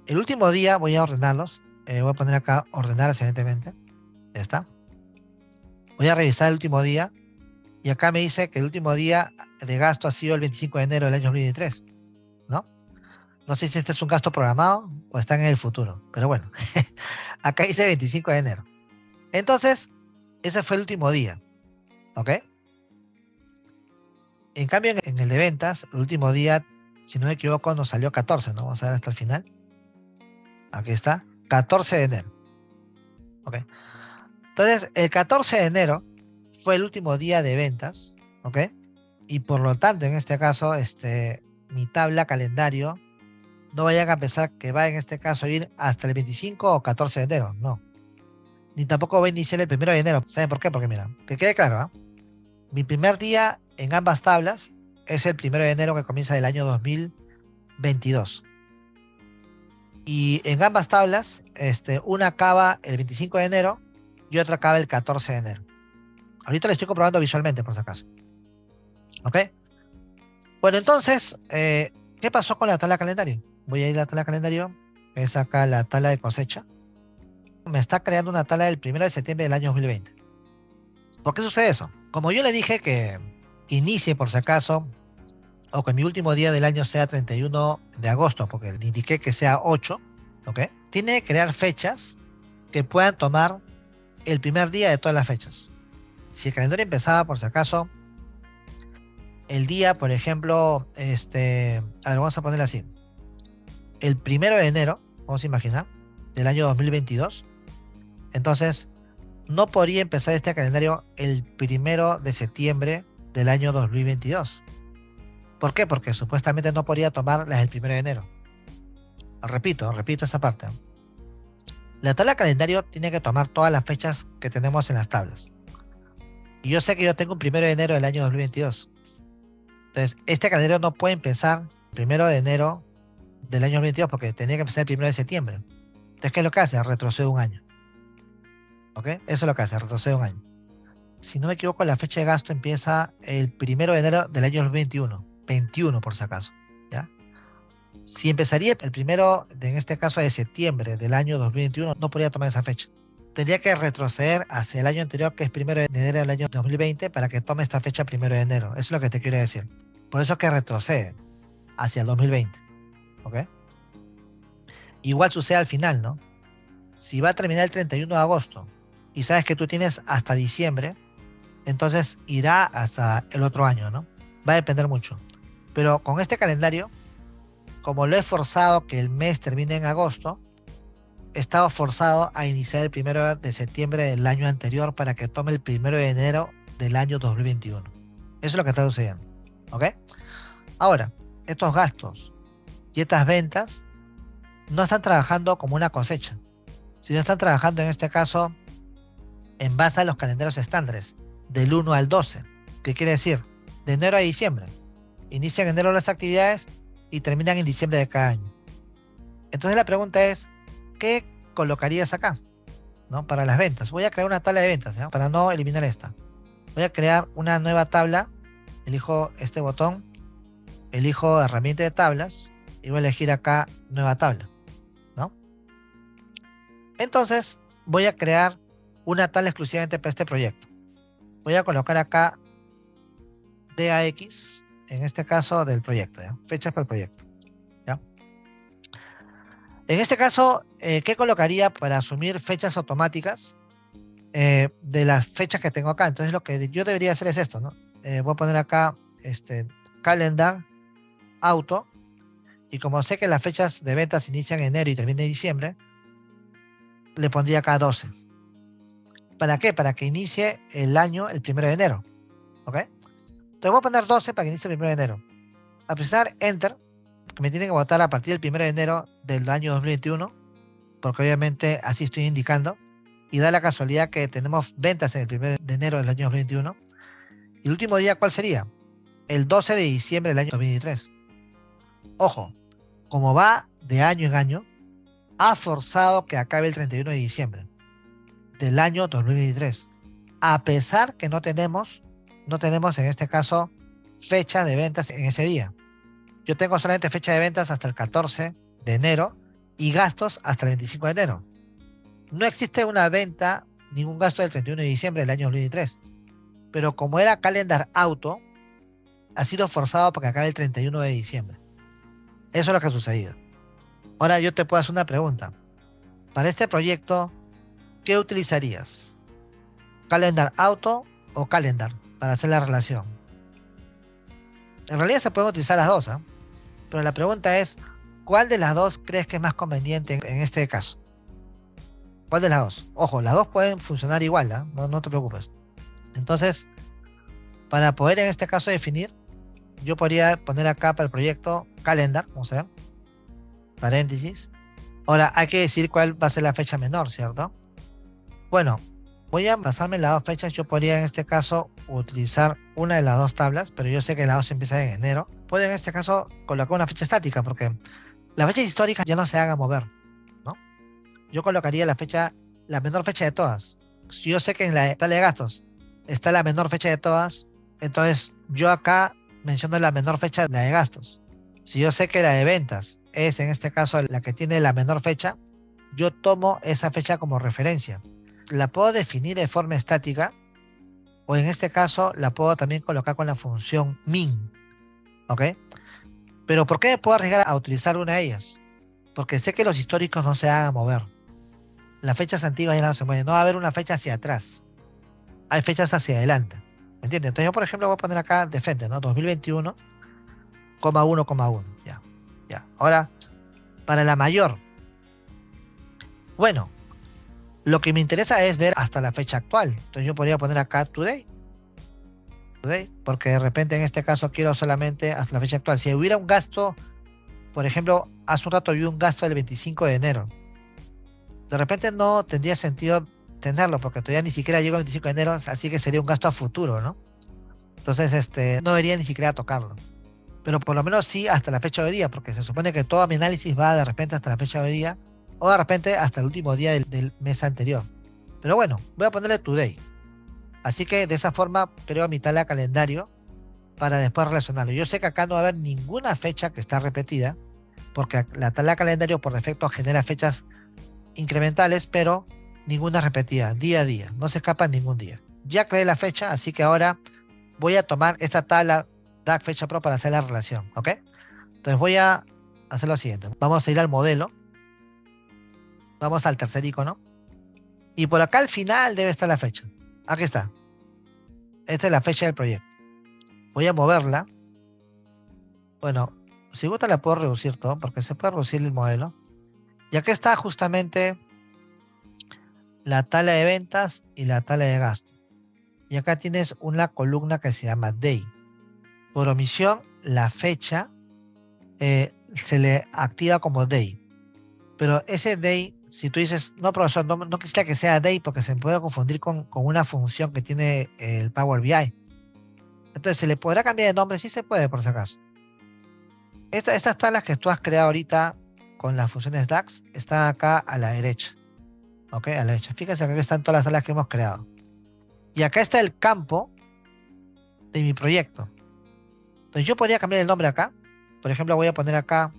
El último día voy a ordenarlos. Voy a poner acá ordenar ascendentemente. Ya está. Voy a revisar el último día. Y acá me dice que el último día de gasto ha sido el 25 de enero del año 2023. ¿No? No sé si este es un gasto programado o está en el futuro. Pero bueno. Acá dice 25 de enero. Entonces, ese fue el último día. ¿Ok? En cambio, en el de ventas, el último día, si no me equivoco, nos salió 14, ¿no? Vamos a ver hasta el final. Aquí está. 14 de enero. ¿Ok? Entonces, el 14 de enero fue el último día de ventas. ¿Ok? Y por lo tanto, en este caso, mi tabla calendario no vayan a pensar que va en este caso a ir hasta el 25 o 14 de enero. No. Ni tampoco va a iniciar el 1 de enero. ¿Saben por qué? Porque mira, que quede claro, ¿ah? Mi primer día en ambas tablas es el 1 de enero que comienza el año 2022. Y en ambas tablas, una acaba el 25 de enero y otra acaba el 14 de enero. Ahorita lo estoy comprobando visualmente, por si acaso. ¿Ok? Bueno, entonces, ¿qué pasó con la tabla calendario? Voy a ir a la tabla calendario, que es acá la tabla de cosecha. Me está creando una tabla del 1 de septiembre del año 2020. ¿Por qué sucede eso? Como yo le dije que inicie, por si acaso, o que mi último día del año sea 31 de agosto, porque le indiqué que sea 8, ¿ok? Tiene que crear fechas que puedan tomar el primer día de todas las fechas. Si el calendario empezaba, por si acaso, el día, por ejemplo, a ver, vamos a ponerlo así. El 1 de enero, vamos a imaginar, del año 2022, entonces no podría empezar este calendario el 1 de septiembre del año 2022. ¿Por qué? Porque supuestamente no podría tomar las del 1 de enero. Repito esta parte. La tabla calendario tiene que tomar todas las fechas que tenemos en las tablas. Y yo sé que yo tengo un 1 de enero del año 2022. Entonces, este calendario no puede empezar 1 de enero del año 2022 porque tenía que empezar el 1 de septiembre. Entonces, ¿qué es lo que hace? Retrocede un año. ¿Ok? Eso es lo que hace, retrocede un año. Si no me equivoco, la fecha de gasto empieza el 1 de enero del año 2021. 21 por si acaso. ¿Ya? Si empezaría el primero, en este caso de septiembre del año 2021, no podría tomar esa fecha. Tendría que retroceder hacia el año anterior, que es 1 de enero del año 2020, para que tome esta fecha 1 de enero. Eso es lo que te quiero decir. Por eso es que retrocede hacia el 2020. ¿Ok? Igual sucede al final, ¿no? Si va a terminar el 31 de agosto y sabes que tú tienes hasta diciembre, entonces irá hasta el otro año, ¿no? Va a depender mucho. Pero con este calendario, como lo he forzado que el mes termine en agosto, he estado forzado a iniciar el 1 de septiembre del año anterior para que tome el 1 de enero del año 2021. Eso es lo que está sucediendo. ¿Ok? Ahora, estos gastos y estas ventas no están trabajando como una cosecha, sino están trabajando en este caso en base a los calendarios estándares, del 1 al 12. ¿Qué quiere decir? De enero a diciembre. Inician en enero las actividades y terminan en diciembre de cada año. Entonces la pregunta es, ¿qué colocarías acá? ¿No? Para las ventas. Voy a crear una tabla de ventas, ¿no? Para no eliminar esta. Voy a crear una nueva tabla. Elijo este botón. Elijo herramienta de tablas. Y voy a elegir acá nueva tabla, ¿no? Entonces voy a crear una tabla exclusivamente para este proyecto. Voy a colocar acá DAX, en este caso del proyecto, ¿ya? Fechas para el proyecto. ¿Ya? En este caso, ¿qué colocaría para asumir fechas automáticas de las fechas que tengo acá? Entonces lo que yo debería hacer es esto, ¿no? Voy a poner acá calendar auto, y como sé que las fechas de ventas inician en enero y terminan en diciembre, le pondría acá 12. ¿Para qué? Para que inicie el año el 1 de enero. ¿Ok? Entonces voy a poner 12 para que inicie el 1 de enero. Al presionar Enter, que me tiene que votar a partir del 1 de enero del año 2021, porque obviamente así estoy indicando, y da la casualidad que tenemos ventas en el 1 de enero del año 2021. ¿Y el último día cuál sería? El 12 de diciembre del año 2023. Ojo, como va de año en año, ha forzado que acabe el 31 de diciembre del año 2023, a pesar que no tenemos en este caso fecha de ventas en ese día. Yo tengo solamente fecha de ventas hasta el 14 de enero y gastos hasta el 25 de enero. No existe una venta, ningún gasto del 31 de diciembre del año 2023. Pero como era Calendar Auto, ha sido forzado para que acabe el 31 de diciembre. Eso es lo que ha sucedido. Ahora yo te puedo hacer una pregunta. Para este proyecto, ¿qué utilizarías? ¿Calendar Auto o Calendar para hacer la relación? En realidad se pueden utilizar las dos, ¿eh? Pero la pregunta es, ¿cuál de las dos crees que es más conveniente en este caso? ¿Cuál de las dos? Ojo, las dos pueden funcionar igual, ¿eh? No te preocupes. Entonces, para poder en este caso definir, yo podría poner acá para el proyecto Calendar, vamos a ver, paréntesis. Ahora hay que decir cuál va a ser la fecha menor, ¿cierto? Bueno, voy a basarme en las dos fechas. Yo podría en este caso utilizar una de las dos tablas, pero yo sé que las dos empiezan en enero. Puedo en este caso colocar una fecha estática, porque las fechas históricas ya no se hagan mover, ¿no? Yo colocaría la menor fecha de todas. Si yo sé que en la tabla de gastos está la menor fecha de todas, entonces yo acá menciono la menor fecha de la de gastos. Si yo sé que la de ventas es en este caso la que tiene la menor fecha, yo tomo esa fecha como referencia. La puedo definir de forma estática, o en este caso la puedo también colocar con la función min. ¿Ok? Pero ¿por qué me puedo arriesgar a utilizar una de ellas? Porque sé que los históricos no se van a mover. Las fechas antiguas ya no se mueven. No va a haber una fecha hacia atrás. Hay fechas hacia adelante. ¿Me entiendes? Entonces yo, por ejemplo, voy a poner acá de frente, ¿no? 2021, 1,1. Ya. Ya. Ahora, para la mayor. Bueno, lo que me interesa es ver hasta la fecha actual. Entonces yo podría poner acá today. Today, porque de repente en este caso quiero solamente hasta la fecha actual. Si hubiera un gasto, por ejemplo, hace un rato vi un gasto del 25 de enero. De repente no tendría sentido tenerlo, porque todavía ni siquiera llego al 25 de enero, así que sería un gasto a futuro, ¿no? Entonces, no debería ni siquiera tocarlo. Pero por lo menos sí hasta la fecha de hoy día, porque se supone que todo mi análisis va de repente hasta la fecha de hoy día, o de repente hasta el último día del mes anterior. Pero bueno, voy a ponerle today. Así que de esa forma creo mi tabla de calendario para después relacionarlo. Yo sé que acá no va a haber ninguna fecha que está repetida, porque la tabla de calendario por defecto genera fechas incrementales, pero ninguna repetida, día a día, no se escapa ningún día. Ya creé la fecha, así que ahora voy a tomar esta tabla DAG fecha pro para hacer la relación, ¿ok? Entonces voy a hacer lo siguiente. Vamos a ir al modelo, vamos al tercer icono, y por acá al final debe estar la fecha. Aquí está. Esta es la fecha del proyecto. Voy a moverla. Bueno, si gusta la puedo reducir todo, porque se puede reducir el modelo. Y aquí está justamente la tabla de ventas y la tabla de gasto. Y acá tienes una columna que se llama Day. Por omisión, la fecha se le activa como Day. Pero ese Day, si tú dices, no, profesor, no quisiera que sea Day porque se me puede confundir con una función que tiene el Power BI. Entonces, ¿se le podrá cambiar de nombre? Sí se puede, por si acaso. Estas tablas que tú has creado ahorita con las funciones DAX están acá a la derecha. ¿Ok? A la derecha. Fíjense que aquí están todas las tablas que hemos creado. Y acá está el campo de mi proyecto. Entonces yo podría cambiar el nombre acá. Por ejemplo, voy a poner acá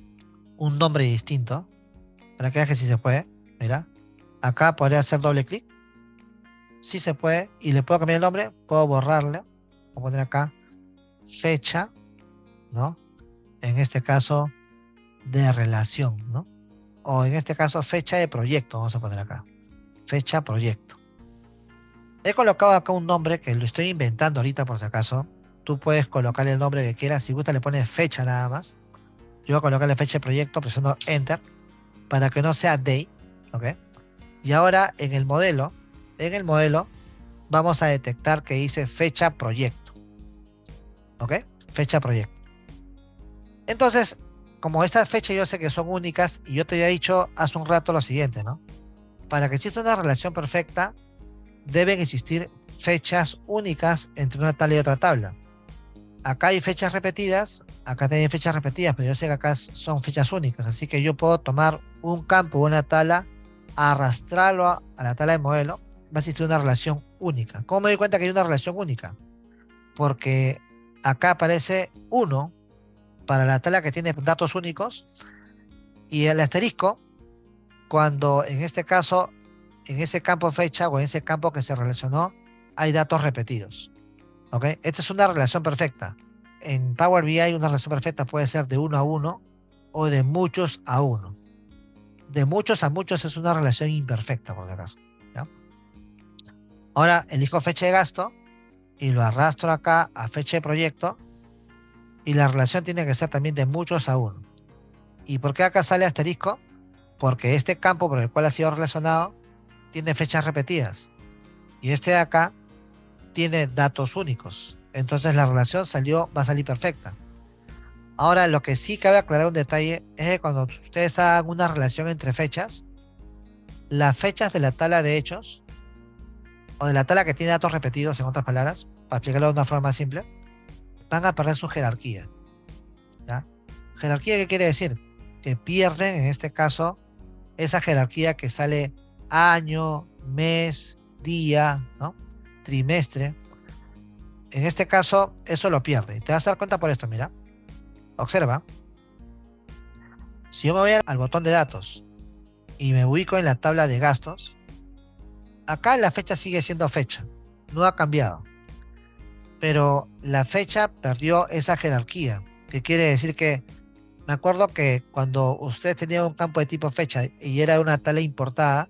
un nombre distinto. Para que veas que sí se puede. Mira. Acá podría hacer doble clic. Sí se puede. Y le puedo cambiar el nombre. Puedo borrarle. Voy a poner acá fecha, ¿no? En este caso de relación, ¿no? O en este caso fecha de proyecto. Vamos a poner acá. Fecha proyecto. He colocado acá un nombre que lo estoy inventando ahorita por si acaso. Tú puedes colocar el nombre que quieras. Si gusta le pones fecha nada más. Yo voy a colocarle fecha de proyecto presionando Enter para que no sea Day. ¿Ok? Y ahora en el modelo, en el modelo vamos a detectar que dice fecha proyecto. ¿Ok? Fecha proyecto. Entonces, como estas fechas yo sé que son únicas, y yo te había dicho hace un rato lo siguiente, ¿no? Para que exista una relación perfecta, deben existir fechas únicas entre una tabla y otra tabla. Acá hay fechas repetidas, acá también hay fechas repetidas, pero yo sé que acá son fechas únicas, así que yo puedo tomar un campo o una tabla, arrastrarlo a la tabla de modelo, va a existir una relación única. ¿Cómo me doy cuenta que hay una relación única? Porque acá aparece 1 para la tabla que tiene datos únicos y el asterisco cuando en este caso, en ese campo fecha o en ese campo que se relacionó, hay datos repetidos. ¿Ok? Esta es una relación perfecta. En Power BI una relación perfecta puede ser de 1 a 1 o de muchos a 1. De muchos a muchos es una relación imperfecta, por si acaso. ¿Ya? Ahora elijo fecha de gasto y lo arrastro acá a fecha de proyecto y la relación tiene que ser también de muchos a 1. ¿Y por qué acá sale asterisco? Porque este campo por el cual ha sido relacionado tiene fechas repetidas y este de acá tiene datos únicos. Entonces la relación va a salir perfecta. Ahora, lo que sí cabe aclarar un detalle es que cuando ustedes hagan una relación entre fechas, las fechas de la tabla de hechos, o de la tabla que tiene datos repetidos, en otras palabras, para explicarlo de una forma más simple, van a perder su jerarquía. ¿Ya? ¿Jerarquía qué quiere decir? Que pierden, en este caso, esa jerarquía que sale año, mes, día, ¿no? Trimestre. En este caso, eso lo pierde. Y te vas a dar cuenta por esto, mira. Observa. Si yo me voy al botón de datos y me ubico en la tabla de gastos, acá la fecha sigue siendo fecha, no ha cambiado. Pero la fecha perdió esa jerarquía, que quiere decir que me acuerdo que cuando ustedes tenían un campo de tipo fecha y era una tabla importada,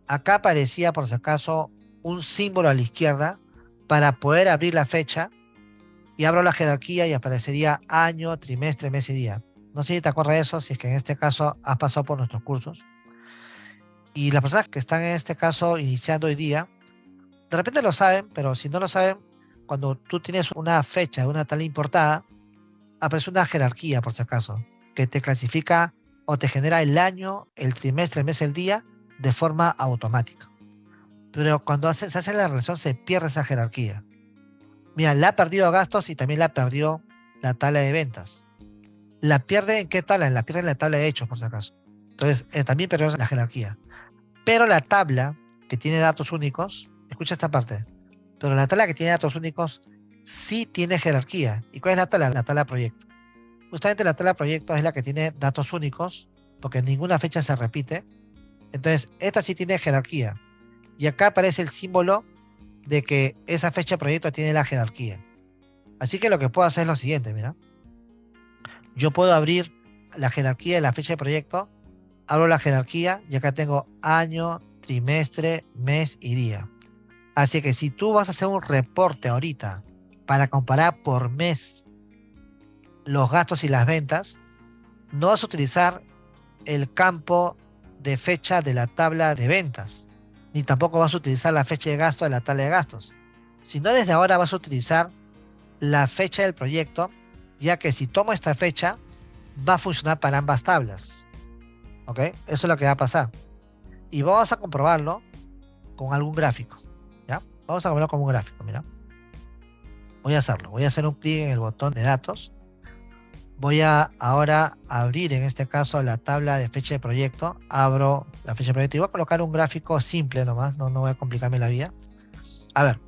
acá aparecía por si acaso un símbolo a la izquierda para poder abrir la fecha y abro la jerarquía y aparecería año, trimestre, mes y día. No sé si te acuerdas de eso, si es que en este caso has pasado por nuestros cursos. Y las personas que están en este caso iniciando hoy día, de repente lo saben, pero si no lo saben, cuando tú tienes una fecha, una tabla importada, aparece una jerarquía por si acaso, que te clasifica o te genera el año, el trimestre, el mes, el día, de forma automática. Pero cuando se hace la relación se pierde esa jerarquía. Mira, la ha perdido gastos y también la perdió la tabla de ventas. ¿La pierde en qué tabla? La pierde en la tabla de hechos, por si acaso. Entonces, también perdió la jerarquía. Pero la tabla que tiene datos únicos, escucha esta parte, pero la tabla que tiene datos únicos sí tiene jerarquía. ¿Y cuál es la tabla? La tabla proyecto. Justamente la tabla proyecto es la que tiene datos únicos, porque ninguna fecha se repite. Entonces, esta sí tiene jerarquía. Y acá aparece el símbolo de que esa fecha proyecto tiene la jerarquía. Así que lo que puedo hacer es lo siguiente, mira. Yo puedo abrir la jerarquía de la fecha de proyecto, abro la jerarquía y acá tengo año, trimestre, mes y día. Así que si tú vas a hacer un reporte ahorita para comparar por mes los gastos y las ventas, no vas a utilizar el campo de fecha de la tabla de ventas, ni tampoco vas a utilizar la fecha de gasto de la tabla de gastos, sino desde ahora vas a utilizar la fecha del proyecto, ya que si tomo esta fecha, va a funcionar para ambas tablas. ¿Ok? Eso es lo que va a pasar. Y vamos a comprobarlo con algún gráfico. ¿Ya? Vamos a comprobarlo con un gráfico, mira. Voy a hacerlo. Voy a hacer un clic en el botón de datos. Voy a ahora abrir en este caso la tabla de fecha de proyecto. Abro la fecha de proyecto y voy a colocar un gráfico simple nomás. No voy a complicarme la vida. A ver.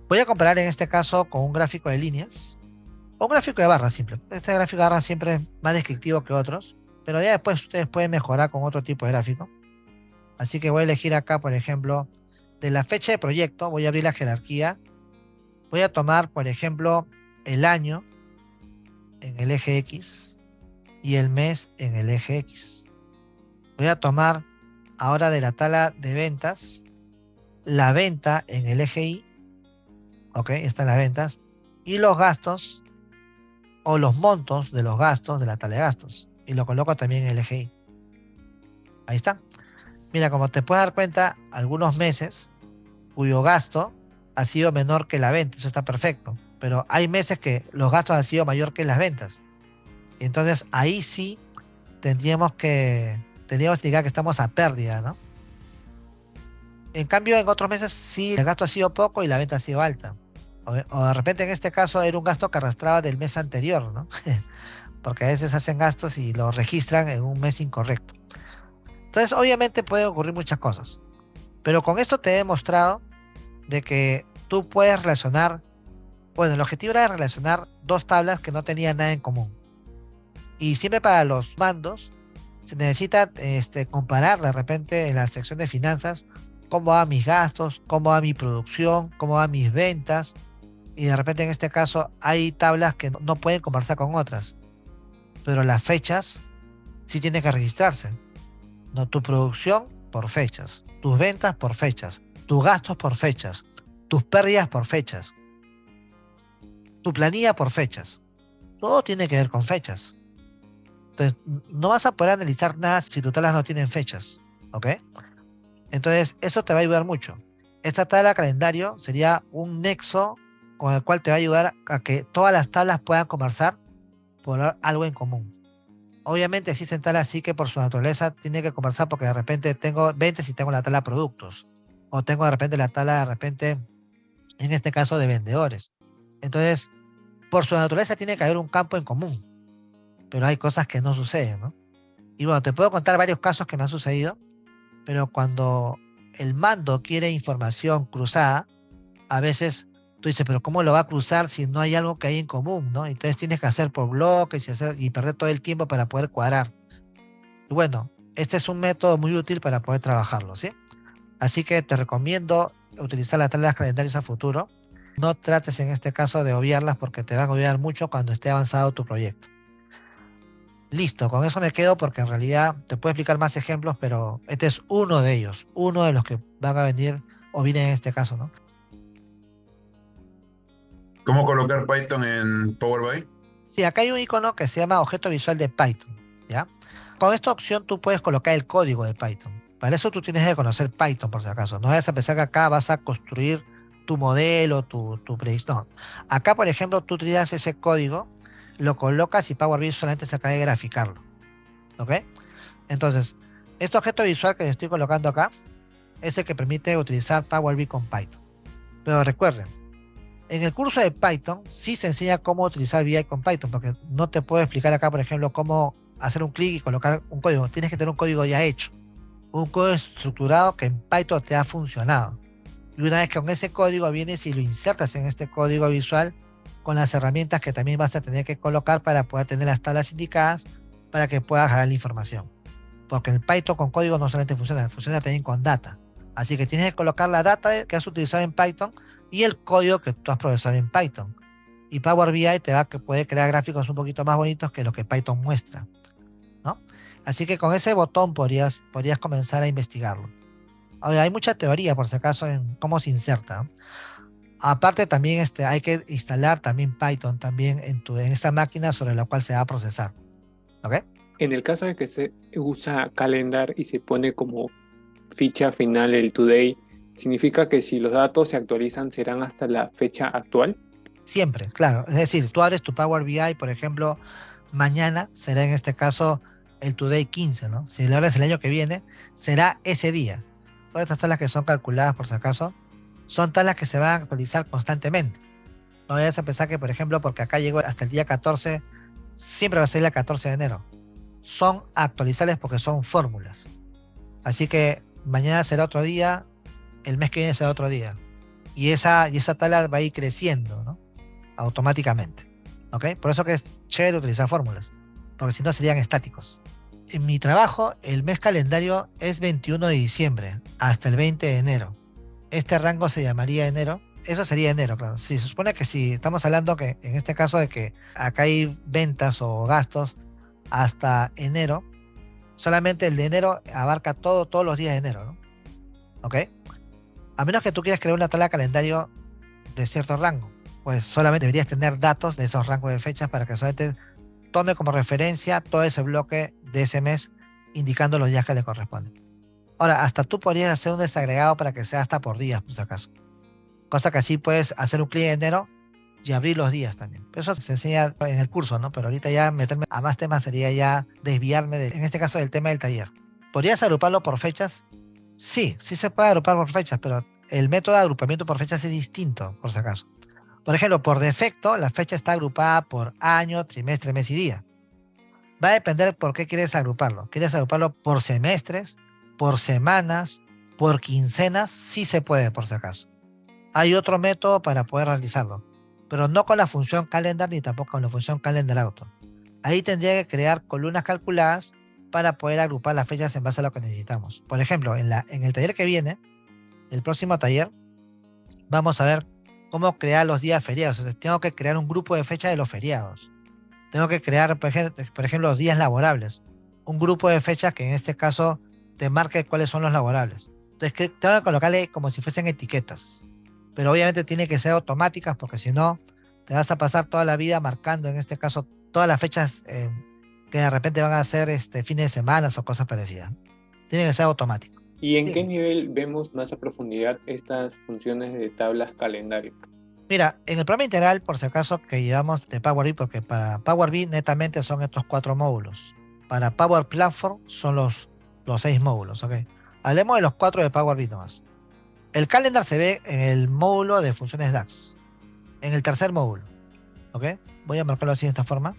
Voy a comparar en este caso con un gráfico de líneas. O un gráfico de barras simple. Este gráfico de barras siempre es más descriptivo que otros. Pero ya después ustedes pueden mejorar con otro tipo de gráfico. Así que voy a elegir acá, por ejemplo, de la fecha de proyecto. Voy a abrir la jerarquía. Voy a tomar, por ejemplo, el año en el eje X y el mes en el eje X. Voy a tomar ahora de la tabla de ventas la venta en el eje Y. Ok, están las ventas. Y los gastos o los montos de la tabla de gastos. Y lo coloco también en el eje Y. Ahí está. Mira, como te puedes dar cuenta, algunos meses cuyo gasto ha sido menor que la venta, eso está perfecto. Pero hay meses que los gastos han sido mayor que las ventas. Y entonces ahí sí tendríamos que indicar que estamos a pérdida, ¿no? En cambio, en otros meses sí el gasto ha sido poco y la venta ha sido alta. O de repente en este caso era un gasto que arrastraba del mes anterior, ¿no? Porque a veces hacen gastos y lo registran en un mes incorrecto. Entonces, obviamente pueden ocurrir muchas cosas. Pero con esto te he demostrado de que tú puedes relacionar, bueno, el objetivo era relacionar dos tablas que no tenían nada en común. Y siempre para los mandos se necesita comparar de repente en la sección de finanzas cómo van mis gastos, cómo va mi producción, cómo van mis ventas. Y de repente en este caso hay tablas que no pueden conversar con otras. Pero las fechas sí tienen que registrarse. No, tu producción por fechas, tus ventas por fechas, tus gastos por fechas, tus pérdidas por fechas, tu planilla por fechas. Todo tiene que ver con fechas. Entonces, no vas a poder analizar nada si tus tablas no tienen fechas. ¿Ok? Entonces, eso te va a ayudar mucho. Esta tabla de calendario sería un nexo con el cual te va a ayudar a que todas las tablas puedan conversar por algo en común. Obviamente existen tablas así que por su naturaleza tienen que conversar porque de repente tengo ventas y tengo la tabla de productos. O tengo de repente la tabla en este caso de vendedores. Entonces, por su naturaleza tiene que haber un campo en común. Pero hay cosas que no suceden, ¿no? Y bueno, te puedo contar varios casos que me han sucedido, pero cuando el mando quiere información cruzada, a veces tú dices, pero ¿cómo lo va a cruzar si no hay algo que hay en común, ¿no? Entonces tienes que hacer por bloques y perder todo el tiempo para poder cuadrar. Y bueno, este es un método muy útil para poder trabajarlo, ¿sí? Así que te recomiendo utilizar las tablas calendarios a futuro. No trates en este caso de obviarlas porque te van a ayudar mucho cuando esté avanzado tu proyecto. Listo, con eso me quedo porque en realidad te puedo explicar más ejemplos, pero este es uno de ellos, uno de los que van a venir o vienen en este caso, ¿no? ¿Cómo colocar Python en Power BI? Sí, acá hay un icono que se llama objeto visual de Python, ¿ya? Con esta opción tú puedes colocar el código de Python. Para eso tú tienes que conocer Python, por si acaso. No vayas a pensar que acá vas a construir tu modelo, tu predicción. No. Acá, por ejemplo, tú tiras ese código, lo colocas y Power BI solamente se acaba de graficarlo, ¿ok? Entonces, este objeto visual que estoy colocando acá es el que permite utilizar Power BI con Python. Pero recuerden, en el curso de Python sí se enseña cómo utilizar BI con Python, porque no te puedo explicar acá, por ejemplo, cómo hacer un clic y colocar un código. Tienes que tener un código ya hecho, un código estructurado que en Python te ha funcionado. Y una vez que con ese código vienes y lo insertas en este código visual con las herramientas que también vas a tener que colocar para poder tener las tablas indicadas para que puedas jalar la información. Porque el Python con código no solamente funciona también con data. Así que tienes que colocar la data que has utilizado en Python y el código que tú has procesado en Python. Y Power BI te va a que puede crear gráficos un poquito más bonitos que los que Python muestra, ¿no? Así que con ese botón podrías comenzar a investigarlo. Ahora, hay mucha teoría, por si acaso, en cómo se inserta, ¿no? Aparte también hay que instalar también Python también en esta máquina sobre la cual se va a procesar. ¿Ok? En el caso de que se usa Calendar y se pone como ficha final el today, ¿significa que si los datos se actualizan serán hasta la fecha actual? Siempre, claro. Es decir, tú abres tu Power BI, por ejemplo, mañana será en este caso el Today 15, ¿no? Si lo abres el año que viene, será ese día. Todas estas tablas que son calculadas, por si acaso, son tablas que se van a actualizar constantemente. No vayas a pensar que, por ejemplo, porque acá llegó hasta el día 14, siempre va a ser el 14 de enero. Son actualizables porque son fórmulas. Así que mañana será otro día, el mes que viene será otro día. Y esa tabla va a ir creciendo, ¿no? Automáticamente. ¿Ok? Por eso que es chévere utilizar fórmulas, porque si no serían estáticos. En mi trabajo, el mes calendario es 21 de diciembre hasta el 20 de enero. Este rango se llamaría enero. Eso sería enero, claro. Si se supone que si estamos hablando que en este caso de que acá hay ventas o gastos hasta enero, solamente el de enero abarca todos los días de enero, ¿no? ¿Ok? A menos que tú quieras crear una tabla de calendario de cierto rango, pues solamente deberías tener datos de esos rangos de fechas para que solamente tome como referencia todo ese bloque de ese mes indicando los días que le corresponden. Ahora, hasta tú podrías hacer un desagregado para que sea hasta por días, por si acaso. Cosa que así puedes hacer un clic en enero y abrir los días también. Eso se enseña en el curso, ¿no? Pero ahorita ya meterme a más temas sería ya desviarme, en este caso, del tema del taller. ¿Podrías agruparlo por fechas? Sí, sí se puede agrupar por fechas, pero el método de agrupamiento por fechas es distinto, por si acaso. Por ejemplo, por defecto, la fecha está agrupada por año, trimestre, mes y día. Va a depender por qué quieres agruparlo. ¿Quieres agruparlo por semestres, por semanas, por quincenas? Sí se puede, por si acaso. Hay otro método para poder realizarlo, pero no con la función calendar ni tampoco con la función calendar auto. Ahí tendría que crear columnas calculadas para poder agrupar las fechas en base a lo que necesitamos. Por ejemplo, en el taller que viene, el próximo taller, vamos a ver cómo crear los días feriados. Entonces, tengo que crear un grupo de fechas de los feriados. Tengo que crear, por ejemplo, los días laborables. Un grupo de fechas que en este caso te marque cuáles son los laborables. Entonces, tengo que colocarle como si fuesen etiquetas. Pero obviamente tiene que ser automáticas porque si no, te vas a pasar toda la vida marcando, en este caso, todas las fechas que de repente van a ser fines de semana o cosas parecidas. Tiene que ser automático. ¿Y en Sí. qué nivel vemos más a profundidad estas funciones de tablas calendario? Mira, en el programa integral, por si acaso, que llevamos de Power BI, porque para Power BI netamente son estos 4 módulos. Para Power Platform son los 6 módulos, ¿ok? Hablemos de los 4 de Power BI nomás. El calendar se ve en el módulo de funciones DAX, en el tercer módulo, ¿ok? Voy a marcarlo así de esta forma.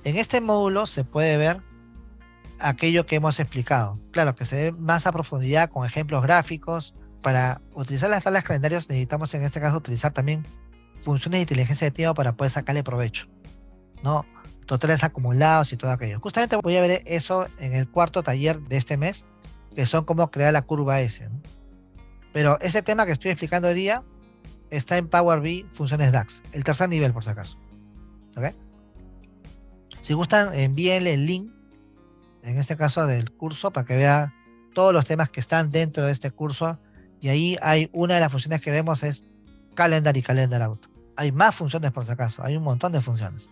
En este módulo se puede ver aquello que hemos explicado. Claro que se ve más a profundidad con ejemplos gráficos. Para utilizar las tablas calendarios necesitamos en este caso utilizar también funciones de inteligencia de tiempo para poder sacarle provecho, ¿no? Totales acumulados y todo aquello. Justamente voy a ver eso en el cuarto taller de este mes, que son cómo crear la curva S, ¿no? Pero ese tema que estoy explicando hoy día está en Power BI funciones DAX, el tercer nivel por si acaso. ¿Ok? Si gustan, envíenle el link, en este caso del curso, para que vea todos los temas que están dentro de este curso. Y ahí hay una de las funciones que vemos es calendar y calendar out. Hay más funciones por si acaso, hay un montón de funciones.